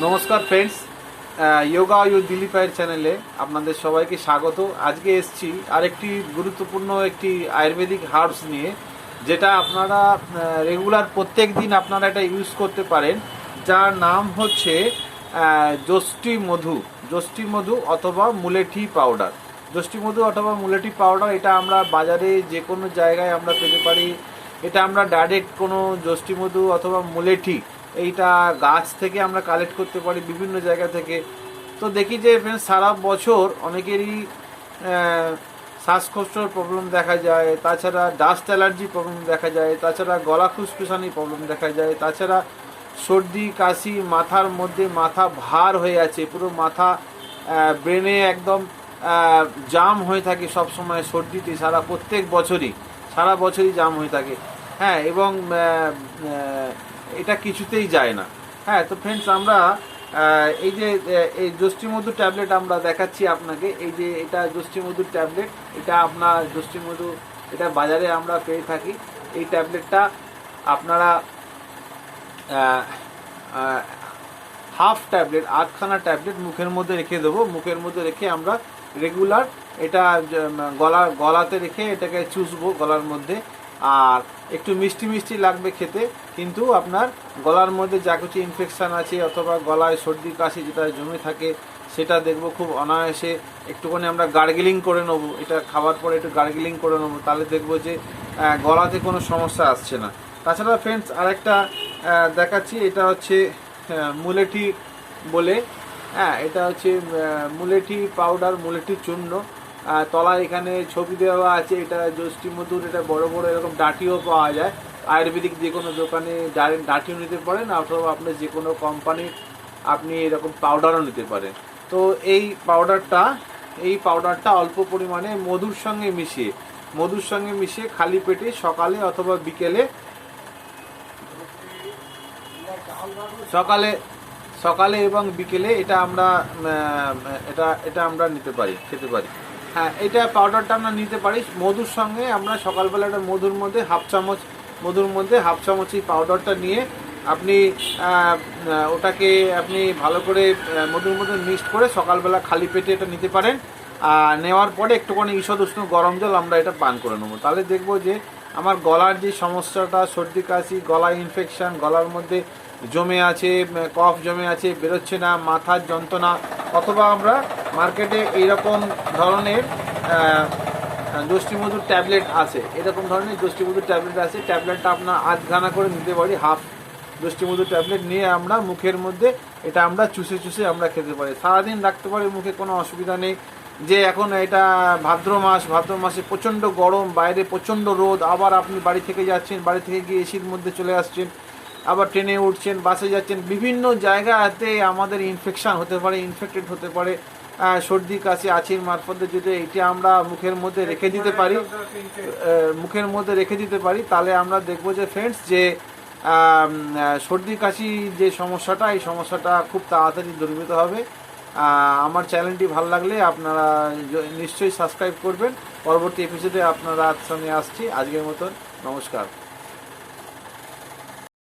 নমস্কার friends, yoga you Dilip ভাইয়ের চ্যানেলে আপনাদের সবাইকে স্বাগত। আজকে এসেছি আরেকটি গুরুত্বপূর্ণ একটি আয়ুর্বেদিক হার্বস নিয়ে, যেটা আপনারা রেগুলার প্রত্যেক দিন আপনারা এটা ইউজ করতে পারেন, যার নাম হচ্ছে যষ্টি মধু অথবা মুলেঠি পাউডার। যষ্টি মধু অথবা মুলেঠি পাউডার এটা আমরা বাজারে যে কোনো জায়গায় আমরা পেতে পারি। এটা আমরা ডাইরেক্ট কোনো যষ্টি মধু অথবা মুলেঠি এইটা গাছ থেকে আমরা কালেক্ট করতে পারি বিভিন্ন জায়গা থেকে। তো দেখি যে সারা বছর অনেকেরই শ্বাসকষ্টর প্রবলেম দেখা যায়, তাছাড়া ডাস্ট অ্যালার্জি প্রবলেম দেখা যায়, তাছাড়া গলা খুসখুসানি প্রবলেম দেখা যায়, তাছাড়া সর্দি কাশি, মাথার মধ্যে মাথা ভার হয়ে আছে, পুরো মাথা ব্রেনে একদম জাম হয়ে থাকে সব সময়, সর্দিতে সারা বছরই জাম হয়ে থাকে। হ্যাঁ, এবং এটা কিছুতেই যায় না। হ্যাঁ, তো ফ্রেন্ডস, আমরা এই যে এই যষ্টি মধু ট্যাবলেট আমরা দেখাচ্ছি আপনাকে। এই যে এটা যষ্টি মধুর ট্যাবলেট, এটা আপনার যষ্টি মধু এটা বাজারে আমরা পেয়ে থাকি। এই ট্যাবলেটটা আপনারা হাফ ট্যাবলেট, 8খানা ট্যাবলেট মুখের মধ্যে রেখে দেবো। মুখের মধ্যে রেখে আমরা রেগুলার এটা গলাতে রেখে এটাকে চুষবো গলার মধ্যে। আর একটু মিষ্টি মিষ্টি লাগবে খেতে, কিন্তু আপনার গলার মধ্যে যা কিছু ইনফেকশান আছে অথবা গলায় সর্দি কাশি যেটা জমে থাকে সেটা দেখবো খুব অনায়াসে একটুখানি আমরা গার্গেলিং করে নেবো। এটা খাওয়ার পরে একটু গার্গেলিং করে নেবো, তাহলে দেখবো যে গলাতে কোনো সমস্যা আসছে না। তাছাড়া ফ্রেন্ডস, আরেকটা দেখাচ্ছি, এটা হচ্ছে মুলেঠি বলে। হ্যাঁ, এটা হচ্ছে মুলেঠি পাউডার, মুলেঠি চূর্ণ। তলায় এখানে ছবি দেওয়া আছে, এটা যষ্টি মধুর। এটা বড় বড় এরকম ডাঁটিও পাওয়া যায় আয়ুর্বেদিক যে কোনো দোকানে, ডাইরেক্ট ডাঁটিও নিতে পারেন, অথবা আপনি যে কোনো কোম্পানির আপনি এরকম পাউডারও নিতে পারেন। তো এই পাউডারটা অল্প পরিমাণে মধুর সঙ্গে মিশিয়ে খালি পেটে সকালে অথবা বিকেলে, সকালে এবং বিকেলে এটা আমরা নিতে পারি, খেতে পারি। হ্যাঁ, এটা পাউডারটা আমরা নিতে পারি মধুর সঙ্গে। আমরা সকালবেলা একটা মধুর মধ্যে হাফ চামচ এই পাউডারটা নিয়ে আপনি ওটাকে আপনি ভালো করে মধুর মধ্যে মিক্সড করে সকালবেলা খালি পেটে এটা নিতে পারেন। নেওয়ার পরে একটুখানি ঈষৎ উষ্ণ গরম জল আমরা এটা পান করে নেবো। তাহলে দেখবো যে আমার গলার যে সমস্যাটা, সর্দি কাশি, গলা ইনফেকশন, গলার মধ্যে জমে আছে, কফ জমে আছে, বেরোচ্ছে না, মাথার যন্ত্রণা, অথবা আমরা মার্কেটে এইরকম ধরনের যষ্টি মধুর ট্যাবলেট আছে, ট্যাবলেটটা আপনার 8খানা করে নিতে পারি। হাফ যষ্টি মধুর ট্যাবলেট নিয়ে আমরা মুখের মধ্যে এটা আমরা চুষে আমরা খেতে পারি। সারাদিন রাখতে পারি মুখে, কোনো অসুবিধা নেই। যে এখন এটা ভাদ্র মাসে প্রচণ্ড গরম, বাইরে প্রচণ্ড রোদ, আবার আপনি বাড়ি থেকে যাচ্ছেন, বাড়ি থেকে গিয়ে এসির মধ্যে চলে আসছেন, আবার ট্রেনে উঠছেন, বাসে যাচ্ছেন, বিভিন্ন জায়গাতে আমাদের ইনফেক্টেড হতে পারে সর্দি কাশি আছির মারফতে। যদি এটা আমরা মুখের মধ্যে রেখে দিতে পারি তাহলে আমরা দেখবো যে ফ্রেন্ডস, যে সর্দি কাশি যে সমস্যাটা, এই সমস্যাটা খুব তাড়াতাড়ি দূরীভূত হবে। আমার চ্যানেলটি ভালো লাগলে আপনারা নিশ্চয়ই সাবস্ক্রাইব করবেন। পরবর্তী এপিসোডে আপনারা সঙ্গে আসছি। আজকের মতন নমস্কার।